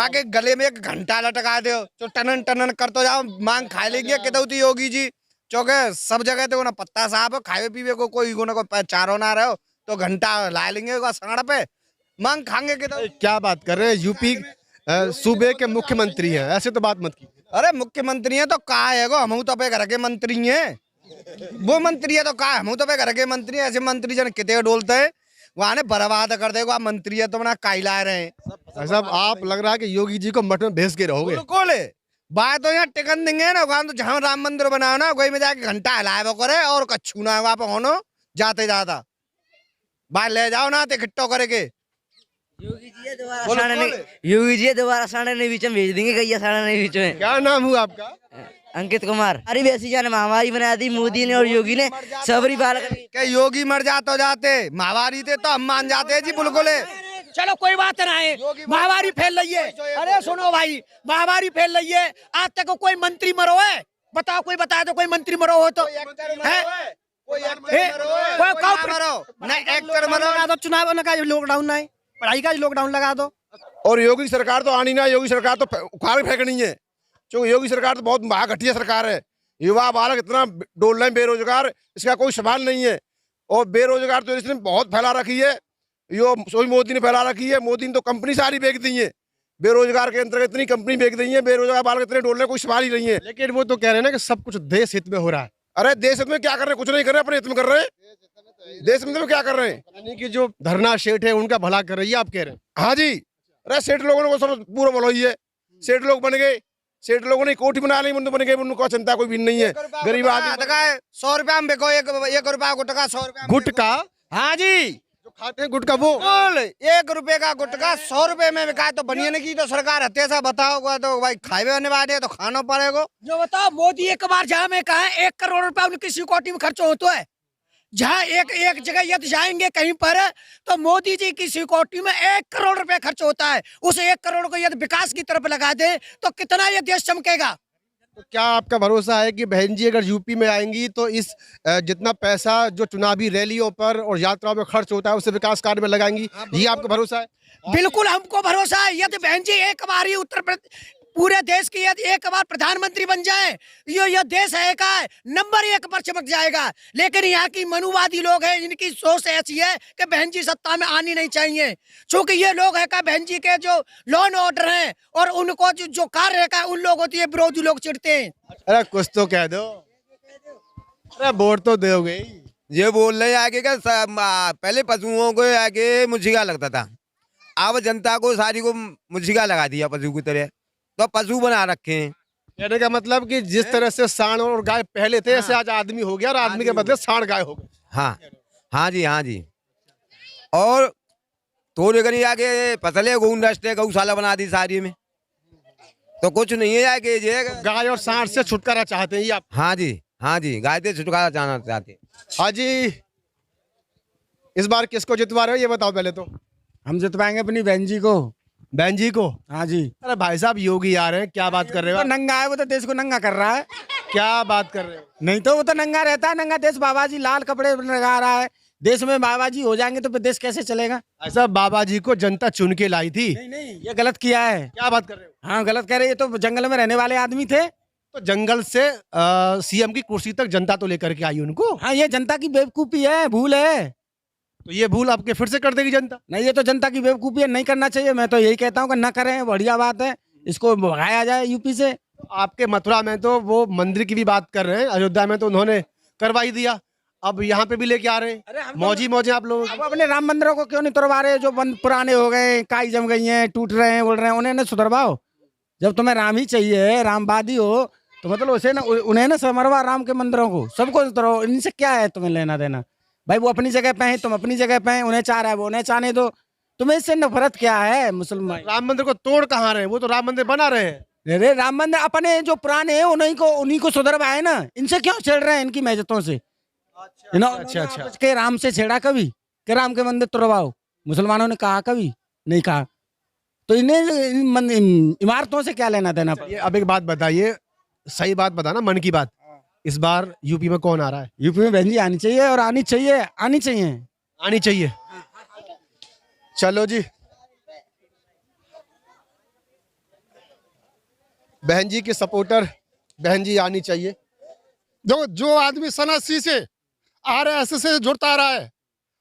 वहाँ के गले में एक घंटा लटका दो तो टनन टनन करते जाओ, मांग खा लेंगे कितौती योगी जी। चौके सब जगह तो ना पत्ता साहब खाए पीवे को कोई चारो ना रहे हो तो घंटा ला लेंगे सगड़ पे मांग खाएंगे कितौ। क्या बात कर रहे हैं, यूपी सूबे के मुख्यमंत्री हैं, ऐसे तो बात मत की। अरे मुख्यमंत्री है तो कहा है गो, हम तो पे घर के मंत्री हैं, वो मंत्री है तो कहा हम तो पे घर के मंत्री हैं। ऐसे मंत्री जन कितने डोलते हैं वहां ने बर्बाद कर देगा, मंत्री है तो अपना काई ला रहे हैं। साहब आप लग रहा है कि योगी जी को मठ में भेज के रहोगे। बिल्कुल बात तो यहाँ टिकन देंगे ना, वहां तो जहाँ राम मंदिर बनाओ ना वही में जाके घंटा हिलाए वो करे और कच्छू ना वहां पर होनो जाते जाता बाहर ले जाओ ना तो इकट्ठो करके। योगी जी दोबारा साढ़े नहीं बीच में भेज देंगे, गैया साढ़े नहीं बीच में। क्या नाम हुआ आपका? अंकित कुमार। अरे वैसी जाने महामारी बना दी मोदी ने और योगी ने, सबरी बाल के योगी मर जाते जाते महामारी थे तो हम मान जाते हैं जी। बिल्कुल चलो कोई बात ना है, महामारी फैल रही है। अरे सुनो भाई, महामारी फैल रही है, आज तक कोई मंत्री मरो है? बताओ, कोई बताया तो कोई मंत्री मरो हो तो चुनाव का लॉकडाउन ना है, पढ़ाई का लॉकडाउन लगा दो। और योगी सरकार तो आनी ना, योगी सरकार तो उखाड़ फेंकनी है, क्योंकि योगी सरकार तो बहुत महाघटिया सरकार है। युवा बालक इतना डोल रहे हैं बेरोजगार, इसका कोई सवाल नहीं है। और बेरोजगार तो इसने बहुत फैला रखी है, यो मोदी ने फैला रखी है। मोदी ने तो कंपनी सारी बेच दी है, बेरोजगार के अंतर्गत इतनी कंपनी बेच दी है, बेरोजगार बालक इतने डोल रहे, कोई सवाल ही नहीं है। लेकिन वो तो कह रहे हैं ना कि सब कुछ देश हित में हो रहा है। अरे देश हित में क्या कर रहे हैं? कुछ नहीं कर रहे, अपने हित में कर रहे हैं। देश हित में क्या कर रहे हैं? यानी कि जो धरना सेठ है उनका भला कर रही है, आप कह रहे हैं? हाँ जी, अरे सेठ लोगों को सब पूरा भला ही है। सेठ लोग बन गए, सेठ लोगों ने कोठी बना ली, बन गए, उनको चिंता कोई भी नहीं है। गरीब आदमी 100 रुपया में बेको, 1 रुपया गुटका 100 रुपया गुटका। हाँ जी, जो खाते हैं गुटका वो 1 रुपए का गुटका 100 रुपए में बिका तो बनिए की तो सरकार हत्या सा बताओगा तो भाई खाए होने वाले तो खाना पड़ेगा। जो बताओ, मोदी एक बार जहाँ में कहा 1 करोड़ रुपया उनकी सिक्योरिटी में खर्च होता है, जहाँ एक जगह यदि जाएंगे कहीं पर तो मोदी जी की सिक्योरिटी में 1 करोड़ रुपए खर्च होता है। उस 1 करोड़ को यदि विकास की तरफ लगा दे तो कितना ये देश चमकेगा। तो क्या आपका भरोसा है कि बहन जी अगर यूपी में आएंगी तो इस जितना पैसा जो चुनावी रैलियों पर और यात्राओं में खर्च होता है उसे विकास कार्य में लगाएंगी? ये आपको भरोसा है? बिल्कुल हमको भरोसा है। यदि बहन जी एक बार ही उत्तर प्रदेश पूरे देश की यदि एक बार प्रधानमंत्री बन जाए, ये देश है का नंबर 1 पर चमक जाएगा। लेकिन यहाँ की मनुवादी लोग हैं, इनकी सोच ऐसी है कि बहन जी सत्ता में आनी नहीं चाहिए, क्योंकि ये लोग है का बहन जी के जो लॉ एंड ऑर्डर है और उनको जो कार्य है उन लोग होती है विरोधी लोग चिढ़ते हैं। अरे कुछ तो कह दो, अरे वोट तो दोगे। ये बोल रहे आगे का पहले पशुओं को आगे मुझिगा लगता था, अब जनता को सारी को मुझिगा लगा दिया पशु की तरह, तो पशु बना रखे हैं। कहने का मतलब कि जिस तरह से सांड और गाय पहले थे, ऐसे आज आदमी हो गया और आदमी के बदले सांड गाय हो गए। हाँ हाँ जी, हाँ जी। और थोड़े कहीं आगे फसलें गौशाला बना दी सारी में, तो कुछ नहीं है आगे ये गाय और सांड से छुटकारा चाहते हैं ये आप? हाँ जी, हाँ जी, गाय से छुटकारा चाहना चाहते हैं। हाँ जी, इस बार किसको जितवा रहे हो ये बताओ पहले तो। हम जितवाएंगे अपनी बहन जी को। बहन जी को? हाँ जी। अरे भाई साहब योगी आ रहे हैं, क्या बात कर रहे हो? तो नंगा है, वो तो देश को नंगा कर रहा है। क्या बात कर रहे हो? नहीं तो वो तो नंगा रहता है, नंगा देश। बाबा जी लाल कपड़े लगा रहा है, देश में बाबा जी हो जाएंगे तो फिर देश कैसे चलेगा? ऐसा बाबा जी को जनता चुन के लाई थी। नहीं, ये गलत किया है। क्या बात कर रहे हो? हाँ गलत कह रहे, ये तो जंगल में रहने वाले आदमी थे, तो जंगल से सीएम की कुर्सी तक जनता तो लेकर के आई उनको। हाँ ये जनता की बेवकूफी है, भूल है। तो ये भूल आपके फिर से कर देगी जनता? नहीं, ये तो जनता की बेवकूफी है, नहीं करना चाहिए। मैं तो यही कहता हूँ कि न करें, बढ़िया बात है, इसको भगाया जाए यूपी से। आपके मथुरा में तो वो मंदिर की भी बात कर रहे हैं, अयोध्या में तो उन्होंने करवा ही दिया, अब यहाँ पे भी लेके आ रहे हैं। मौजी मौजे आप लोग अब अपने राम मंदिरों को क्यों नहीं तोड़वा रहे? जो पुराने हो गए, काई जम गई हैं, टूट रहे हैं, बोल रहे हैं, उन्हें न सुधरवाओ। जब तुम्हें राम ही चाहिए, रामवादी हो, तो मतलब उसे ना उन्हें ना समरवा राम के मंदिरों को, सबको सुधरो। इनसे क्या है तुम्हें लेना देना? भाई वो अपनी जगह पे हैं, तुम अपनी जगह पे हैं, उन्हें चाह रहा है वो उन्हें चाहने दो, तुम्हें इससे नफरत क्या है? मुसलमान राम मंदिर को तोड़ कहाँ रहे? वो तो राम मंदिर बना रहे हैं। अरे राम मंदिर अपने जो पुराने हैं उन्हीं को सुधरवाए ना, इनसे क्यों छेड़ रहे हैं? इनकी मेहजतों से। अच्छा। के राम से छेड़ा कभी कि राम के मंदिर तोड़वाओ? मुसलमानों ने कहा कभी? नहीं कहा। तो इन्हें इमारतों से क्या लेना देना? अब एक बात बताइए, सही बात बताना, मन की बात, इस बार यूपी में कौन आ रहा है? यूपी में बहन जी आनी चाहिए, और आनी चाहिए, आनी चाहिए, आनी चाहिए। चलो जी, बहन जी के सपोर्टर, बहन जी आनी चाहिए। जो आदमी सनासी से आरएसएस से जुड़ता रहा है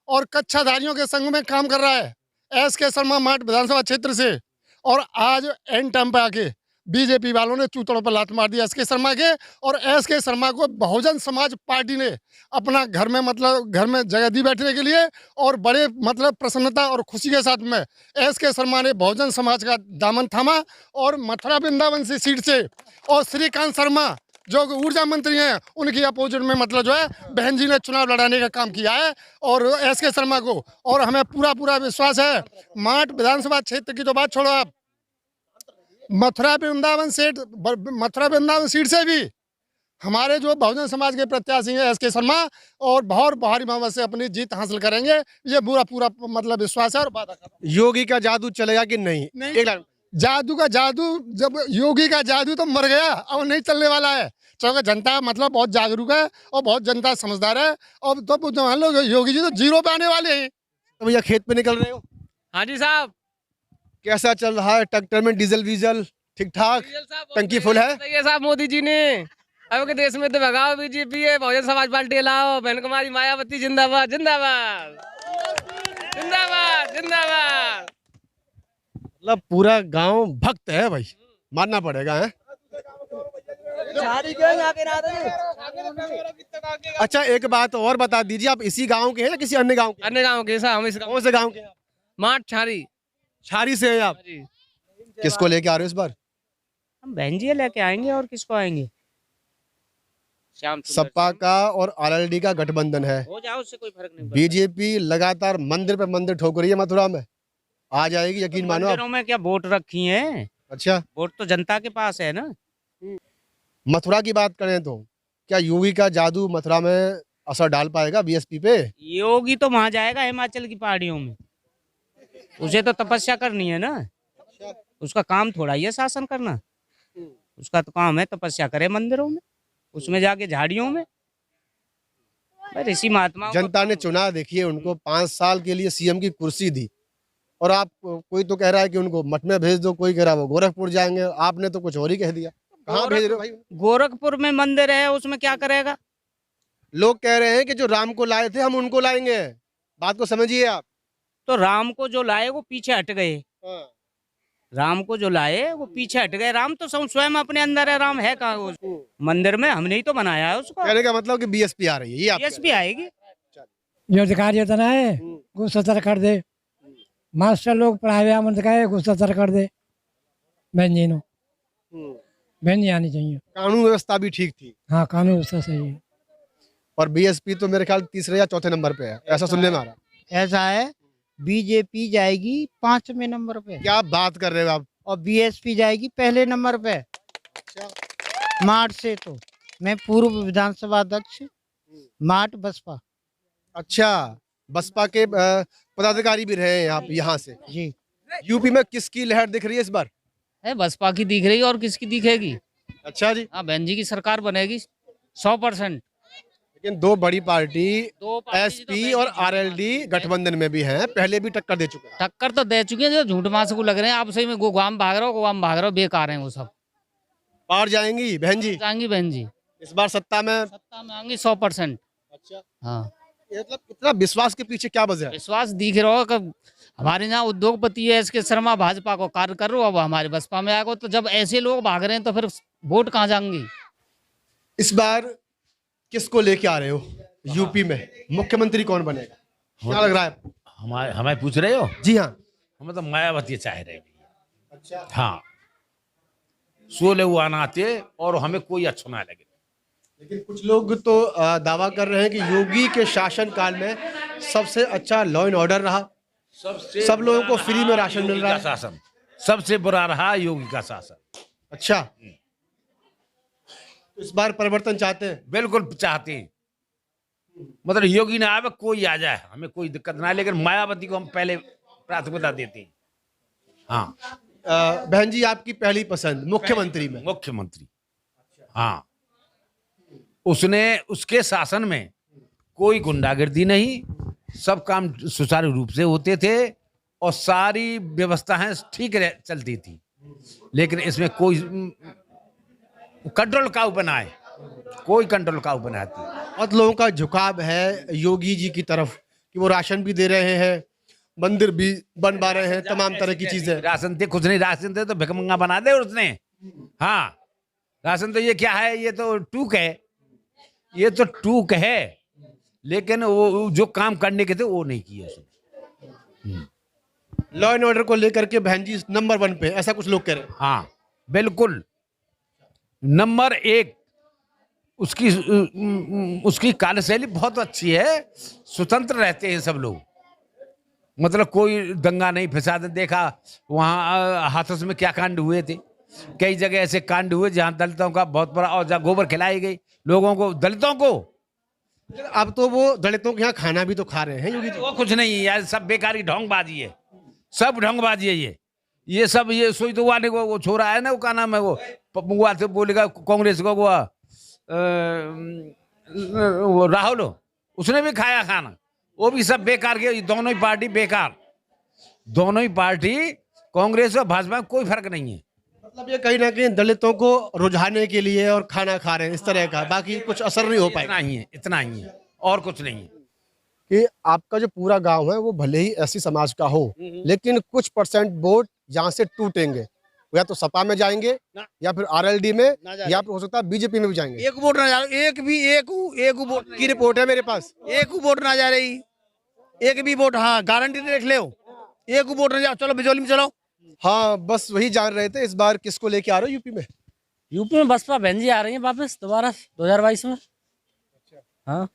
और कच्छाधारियों के संग में काम कर रहा है, एसके शर्मा माठ विधानसभा क्षेत्र से, और आज एंड टाइम पे आके बीजेपी वालों ने चूतड़ों पर लात मार दिया एसके शर्मा के, और एसके शर्मा को बहुजन समाज पार्टी ने अपना घर में मतलब घर में जगह दी बैठने के लिए, और बड़े मतलब प्रसन्नता और खुशी के साथ में एसके शर्मा ने बहुजन समाज का दामन थामा, और मथुरा वृंदावन से सीट से और श्रीकांत शर्मा जो ऊर्जा मंत्री हैं उनकी अपोजिट में मतलब जो है बहन जी ने चुनाव लड़ाने का काम किया है, और एसके शर्मा को, और हमें पूरा विश्वास है। माठ विधानसभा क्षेत्र की तो बात छोड़ो आप, मथुरा वृंदावन सीट से भी हमारे जो बहुजन समाज के प्रत्याशी हैं एसके शर्मा, और बहुत भारी बहुमत से अपनी जीत हासिल करेंगे, ये पूरा मतलब विश्वास है। और योगी का जादू चलेगा कि नहीं? एक लाइन। जादू का जादू, जब योगी का जादू तो मर गया, अब नहीं चलने वाला है, क्योंकि जनता मतलब बहुत जागरूक है और बहुत जनता समझदार है। अब तो मान लो योगी जी तो जीरो पे आने वाले हैं। तो भैया खेत पे निकल रहे हो? हाँ जी साहब। कैसा चल रहा है ट्रैक्टर में डीजल वीजल ठीक ठाक? टंकी फुल है? सही है साहब। मोदी जी ने अब के देश में तो भगाओ बीजेपी है, बहुजन समाज पार्टी लाओ, बहन कुमारी मायावती जिंदाबाद जिंदाबाद जिंदाबाद जिंदाबाद। मतलब पूरा गांव भक्त है भाई, मानना पड़ेगा है। अच्छा एक बात और बता दीजिए, आप इसी गांव के हैं या किसी अन्य गांव के? अन्य गाँव के साहब। हम इस कौन से गांव के हैं? माठ छारी छारी से हैं आप? जी। किसको लेके आ रहे हो इस बार? हम बहन जी लेके आएंगे, और किसको आएंगे? श्याम सपा का और आरएलडी का गठबंधन है, हो जाओ, उससे कोई फर्क नहीं पड़ता। बीजेपी लगातार मंदिर पे मंदिर ठोक रही है मथुरा में, आ जाएगी यकीन मानो आप। मंदिरों में क्या वोट रखी है? अच्छा वोट तो जनता के पास है ना। मथुरा की बात करें तो क्या योगी का जादू मथुरा में असर डाल पाएगा बीएसपी पे? योगी तो वहां जाएगा हिमाचल की पहाड़ियों में, उसे तो तपस्या करनी है ना, उसका काम थोड़ा ही है शासन करना, उसका तो काम है तपस्या करे मंदिरों में, उसमें जाके झाड़ियों में। ऋषि महात्मा जनता ने चुना, देखिए उनको 5 साल के लिए सीएम की कुर्सी दी, और आप कोई तो कह रहा है कि उनको मठ में भेज दो, कोई कह रहा है वो गोरखपुर जाएंगे, आपने तो कुछ और ही कह दिया। कहाँ भेज रहे हो भाई? गोरखपुर में मंदिर है, उसमें क्या करेगा? लोग कह रहे हैं कि जो राम को लाए थे हम उनको लाएंगे, बात को समझिए आप। तो राम को जो लाए वो पीछे हट गए, राम को जो लाए वो पीछे हट गए। राम तो स्वयं अपने अंदर है, राम है कहाँ उसको? मंदिर में हमने ही तो बनाया है उसको। कहने का मतलब कि बीएसपी आ रही है, ये आप बीएसपी आएगी। जो अधिकार योजना है वो सतर कर दे, मास्टर लोग पढ़ावे आमंत्र का है वो सतर कर दे, बहन जी नो बहन जी आनी चाहिए। कानून व्यवस्था भी ठीक थी। हाँ कानून व्यवस्था सही है। और बीएसपी तो मेरे ख्याल तीसरे या चौथे नंबर पे है, ऐसा सुनने में आ रहा है। ऐसा है, बीजेपी जाएगी 5वें नंबर पे, क्या बात कर रहे हो आप? और बीएसपी जाएगी पहले नंबर पे। मार्च से तो मैं पूर्व विधानसभा अध्यक्ष, मार्च बसपा। अच्छा, बसपा के पदाधिकारी भी रहे हैं आप यहाँ से जी। यूपी में किसकी लहर दिख रही है इस बार? है बसपा की दिख रही, और किसकी दिखेगी? अच्छा जी। हाँ, बहन जी की सरकार बनेगी 100%। लेकिन दो बड़ी पार्टी एसपी और आरएलडी गठबंधन में भी हैं, पहले भी टक्कर दे चुके हैं। टक्कर तो दे चुके हैं, जो झूठ मास को लग रहे हैं आप सही में गोगाम भाग रहे हो, बेकार हैं वो सब। पार जाएंगी बहन जी? जाएंगी बहन जी, इस बार सत्ता में आएंगी 100%। अच्छा, हाँ, मतलब इतना विश्वास के पीछे क्या वजह है? विश्वास दिख रहा हो कि हमारे यहाँ उद्योगपति है एसके शर्मा, भाजपा को कार्य कर रहे हो, अब हमारे बसपा में आएगा, तो जब ऐसे लोग भाग रहे हैं तो फिर वोट कहाँ जाएंगी? इस बार किसको लेके आ रहे हो यूपी में? मुख्यमंत्री कौन बनेगा, क्या लग रहा है? हमें पूछ रहे हो? जी हाँ। हम तो मायावती चाह रहे हैं। अच्छा। हाँ, 16 वो आना चाहिए और हमें कोई अच्छा ना लगे। लेकिन कुछ लोग तो दावा कर रहे हैं कि योगी के शासन काल में सबसे अच्छा लॉ एंड ऑर्डर रहा, सब लोगों को फ्री में राशन मिल रहा है। शासन सबसे बुरा रहा योगी का शासन। अच्छा, तो इस बार परिवर्तन चाहते हैं? बिल्कुल चाहते हैं, मतलब योगी ना आवे, कोई आ जाए, हमें कोई दिक्कत ना है, लेकिन मायावती को हम पहले प्राथमिकता देते हैं। हाँ। बहन जी आपकी पहली पसंद मुख्यमंत्री में? मुख्यमंत्री, हाँ। उसने, उसके शासन में कोई गुंडागर्दी नहीं, सब काम सुचारू रूप से होते थे और सारी व्यवस्थाएं ठीक चलती थी, लेकिन इसमें कोई कंट्रोल का ऊपर ना आए, कोई कंट्रोल का ऊपर ना आती। बहुत लोगों का झुकाव है योगी जी की तरफ कि वो राशन भी दे रहे हैं, मंदिर भी बनवा रहे हैं, तमाम तरह की चीजें। राशन दे कुछ नहीं, राशन दे तो भिखमंगा बना दे उसने। हाँ, राशन तो ये क्या है, ये तो टूक है, ये तो टूक है, लेकिन वो जो काम करने के थे वो नहीं किया उसने। लॉ एंड ऑर्डर को लेकर के बहन जी नंबर 1 पे, ऐसा कुछ लोग कह रहे हैं। हाँ बिल्कुल, नंबर 1 उसकी कार्यशैली बहुत अच्छी है, स्वतंत्र रहते हैं सब लोग, मतलब कोई दंगा नहीं फसाद। देखा वहाँ हाथरस में क्या कांड हुए थे, कई जगह ऐसे कांड हुए जहाँ दलितों का बहुत बड़ा, और जहाँ गोबर खिलाई गई लोगों को, दलितों को। अब तो वो दलितों के यहाँ खाना भी तो खा रहे हैं योगी जी। वो कुछ नहीं है यार, सब बेकारी ढोंगबाजी है, सब ढोंगबाजी है ये सब। ये सोई तो वाले को वो छोरा है ना, वो क्या नाम है, वो से बोलेगा कांग्रेस को, वो राहुल, उसने भी खाया खाना, वो भी सब बेकार के। दोनों ही पार्टी बेकार, दोनों ही पार्टी, कांग्रेस और भाजपा में कोई फर्क नहीं है। मतलब ये कहीं ना कहीं दलितों को रुझाने के लिए और खाना खा रहे हैं इस तरह का, बाकी कुछ असर नहीं हो पाएगा। इतना ही है और कुछ नहीं है। कि आपका जो पूरा गांव है वो भले ही ऐसी समाज का हो, लेकिन कुछ परसेंट वोट यहाँ से टूटेंगे, या तो सपा में जाएंगे या फिर आरएलडी में, या फिर हो सकता है बीजेपी में भी जाएंगे। एक वोट ना जा, एक वोट की रिपोर्ट है मेरे पास, एक वोट ना जा रही, एक भी वोट, हाँ गारंटी देख ले, एक वोट ना जा। चलो बिजौली में चलो। हाँ बस वही जान रहे थे, इस बार किसको लेके आ रहे हो यूपी में? यूपी में बसपा बहन जी आ रही है वापस दोबारा 2022 में। हाँ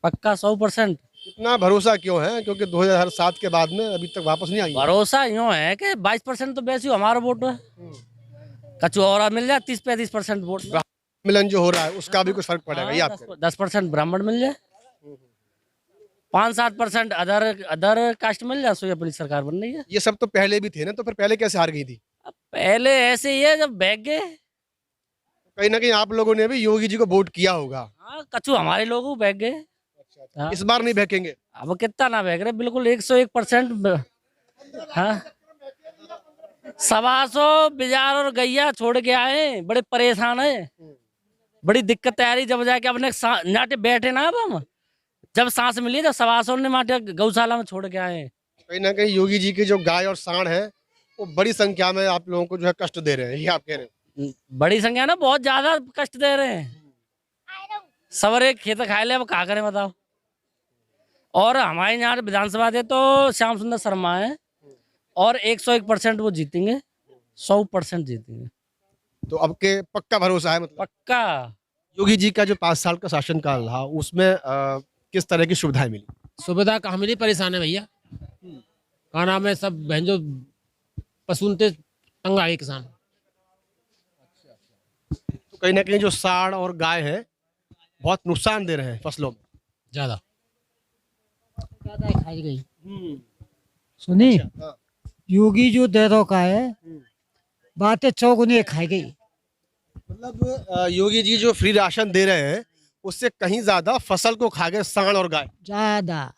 पक्का 100%। इतना भरोसा क्यों है? क्योंकि 2007 के बाद में अभी तक वापस नहीं आई। भरोसा यूँ है कि 22% तो वैसे ही हमारा वोट है, कचू और मिल जाए 30-35% वोट। मिलन जो हो रहा है उसका भी कुछ फर्क पड़ेगा ये आपको? 10% ब्राह्मण मिल जाए, 5-7% अदर कास्ट मिल जाए, सो ये अपनी सरकार बन रही है। ये सब तो पहले भी थे ना, तो फिर पहले कैसे हार गई थी? पहले ऐसे ही है, जब बैग गए। कहीं ना कहीं आप लोगों ने भी योगी जी को वोट किया होगा। हाँ कचू हमारे लोग बैग गए। हाँ। इस बार नहीं बहकेंगे? अब कितना ना बहक रहे, बिल्कुल 101%। हाँ 125 बिजार और गैया छोड़ के आए, बड़े परेशान है, बड़ी दिक्कत आ रही। जब जाके अपने नाटे बैठे ना, अब हम जब सांस मिली, जब 125 ने माटे गौशाला में छोड़ के आए। कहीं ना कहीं योगी जी की जो गाय और सांड है वो बड़ी संख्या में आप लोगों को जो है कष्ट दे रहे हैं, ये आप कह रहे हैं? बड़ी संख्या ना, बहुत ज्यादा कष्ट दे रहे हैं। सवरे खेत खाए ले, अब क्या करें बताओ। और हमारे यहाँ विधानसभा दे तो श्याम सुंदर शर्मा है, और 101% वो जीतेंगे, 100% जीतेंगे। तो अब के पक्का भरोसा है? मतलब पक्का। योगी जी का जो 5 साल का शासनकाल रहा उसमें किस तरह की सुविधाएं मिली? सुविधा कहाँ मिली, परेशान है भैया। का नाम है, सब बहन जो पशुनते तंग आ गए किसान। तो कहीं ना कहीं जो सांड और गाय है बहुत नुकसान दे रहे हैं फसलों में। ज्यादा खाई गई सुनी। योगी जो दे दो का है, बातें चौगुनी खाई गई। मतलब योगी जी जो फ्री राशन दे रहे हैं उससे कहीं ज्यादा फसल को खा गए सांड और गाय। ज्यादा,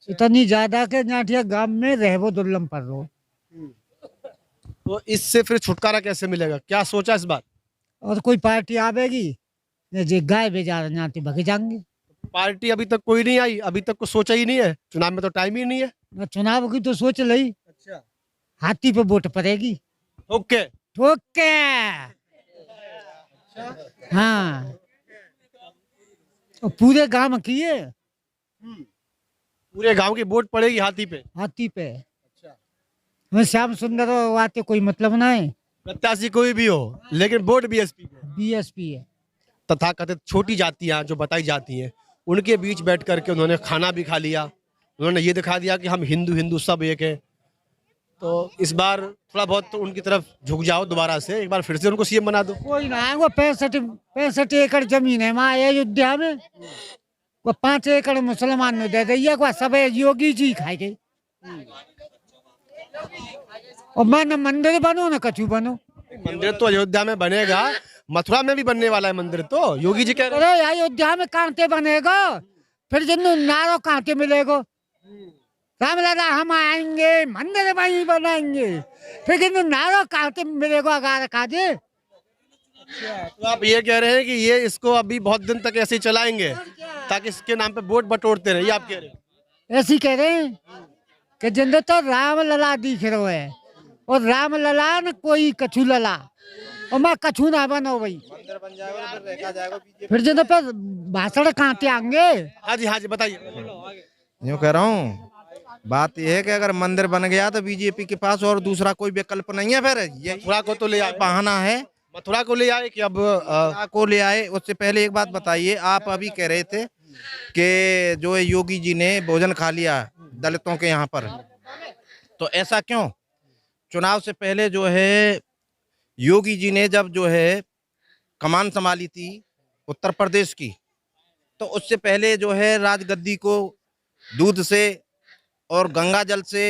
इतनी ज्यादा के नाटिया गांव में रहबो दुर्लभ पर रो। तो इससे फिर छुटकारा कैसे मिलेगा, क्या सोचा इस बार? और कोई पार्टी आवेगी जे गाय बेजा नाती भगे जाएंगे। पार्टी अभी तक कोई नहीं आई, अभी तक कुछ सोचा ही नहीं है, चुनाव में तो टाइम ही नहीं है। न चुनाव की तो सोच लई। अच्छा, हाथी पे वोट पड़ेगी। Okay okay. हाँ और पूरे गांव की है, पूरे गांव की वोट पड़ेगी हाथी पे। हाथी पे। अच्छा, श्याम सुंदर आते कोई मतलब ना है, प्रत्याशी कोई भी हो, लेकिन वोट बीएसपी है। तथाकथित छोटी जातियां जो बताई जाती हैं उनके बीच बैठ करके उन्होंने खाना भी खा लिया, उन्होंने ये दिखा दिया कि हम हिंदू सब एक है। तो इस बार थोड़ा बहुत तो उनकी तरफ झुक जाओ, दोबारा से एक बार फिर से उनको सीएम बना दो। कोई ना है, वो 65 एकड़ जमीन है वहाँ अयोध्या में, वो 5 एकड़ मुसलमान ने दे दिया, वो सब योगी जी खाए गए। और मन मंदिर बनो ना कछु बनो। मंदिर तो अयोध्या में बनेगा, मथुरा में भी बनने वाला है मंदिर, तो योगी जी कह रहे हैं अयोध्या में कांटे बनेगा, फिर जिन नारो कांटे मिलेगा। राम लला हम आएंगे मंदिर वहीं बनाएंगे, फिर जिन नारो कांटे मिलेगा अगार काजे। तो आप ये कह रहे हैं कि ये इसको अभी बहुत दिन तक ऐसे ही चलाएंगे ताकि इसके नाम पे वोट बटोरते रहे, ये आप कह रहे हैं? ऐसे ही कह रहे हैं कि जिंदे तो राम लला दिख रहो है और राम लला न कोई कछु लला और मैं कछु ना बनो भाई फिर जिंदे पे भाषण कांटे आएंगे। हाँ जी बताइए। यूँ कह रहा हूँ, बात यह है कि अगर मंदिर बन गया तो बीजेपी के पास और दूसरा कोई विकल्प नहीं है। फिर ये मथुरा को तो ले आए, बहाना है। मथुरा को ले आए कि अब मथुरा को ले आए। उससे पहले एक बात बताइए, आप अभी कह रहे थे कि जो है योगी जी ने भोजन खा लिया दलितों के यहाँ पर, तो ऐसा क्यों? चुनाव से पहले जो है योगी जी ने जब जो है कमान संभाली थी उत्तर प्रदेश की, तो उससे पहले जो है राजगद्दी को दूध से और गंगा जल से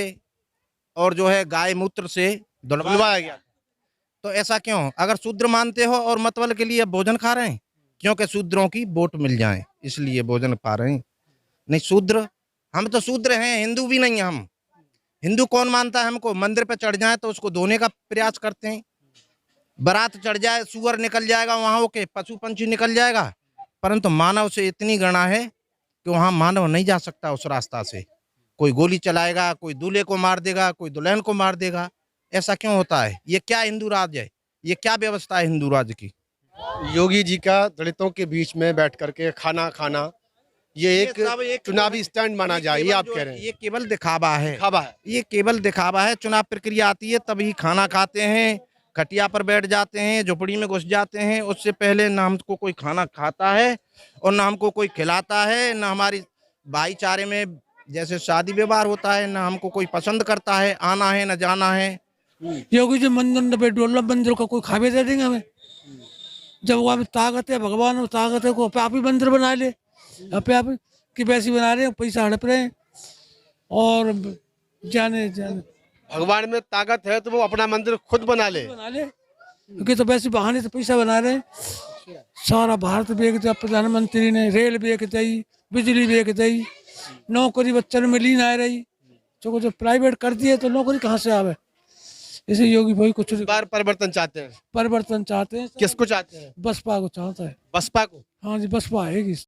और जो है गाय मूत्र से धुलवाया गया। तो ऐसा क्यों? अगर शूद्र मानते हो और मतबल के लिए भोजन खा रहे हैं, क्योंकि शूद्रों की वोट मिल जाए इसलिए भोजन खा रहे हैं। नहीं शूद्र, हम तो शूद्र हैं, हिंदू भी नहीं हैं हम। हिंदू कौन मानता है हमको? मंदिर पे चढ़ जाए तो उसको धोने का प्रयास करते हैं, बारात चढ़ जाए सुअर निकल जाएगा, वहाँ के पशु पंछी निकल जाएगा, परंतु मानव से इतनी गणना है कि वहाँ मानव नहीं जा सकता उस रास्ता से। कोई गोली चलाएगा, कोई दूल्हे को मार देगा, कोई दुल्हन को मार देगा। ऐसा क्यों होता है? ये क्या हिंदू राज है? ये क्या व्यवस्था है हिंदू राज की? योगी जी का दलितों के बीच में बैठ करके खाना खाना ये एक चुनावी स्टैंड माना जाए, ये आप कह रहे हैं? ये केवल दिखावा है। ये केवल दिखावा है। चुनाव प्रक्रिया आती है तभी खाना खाते हैं, खटिया पर बैठ जाते हैं, झोपड़ी में घुस जाते हैं। उससे पहले ना हमको कोई खाना खाता है और ना हमको कोई खिलाता है, ना हमारी भाईचारे में जैसे शादी विवाह होता है, ना हमको कोई पसंद करता है, आना है ना जाना है। योगी जी मंदिर पे डोला मंदिर का कोई खावे दे देंगे हमें? जब वहाँ पे ताकत है, भगवान में ताकत है, को अपने आप ही मंदिर बना ले, अपने आप की पैसे बना रहे हैं, पैसा हड़प रहे हैं और जाने भगवान में ताकत है तो वो अपना मंदिर खुद बना ले, क्योंकि तो वैसे बहाने से पैसा बना रहे हैं। सारा भारत बेच दिया प्रधानमंत्री ने, रेल बेच दी, बिजली बेच दी, नौकरी बच्चन में लीन आ रही, जो जब प्राइवेट कर दिए तो नौकरी कहाँ से आवे? इसे योगी भाई कुछ बार परिवर्तन चाहते हैं। परिवर्तन चाहते हैं। किसको चाहते हैं? बसपा को चाहता है। बसपा को? हाँ जी, बसपा आएगी।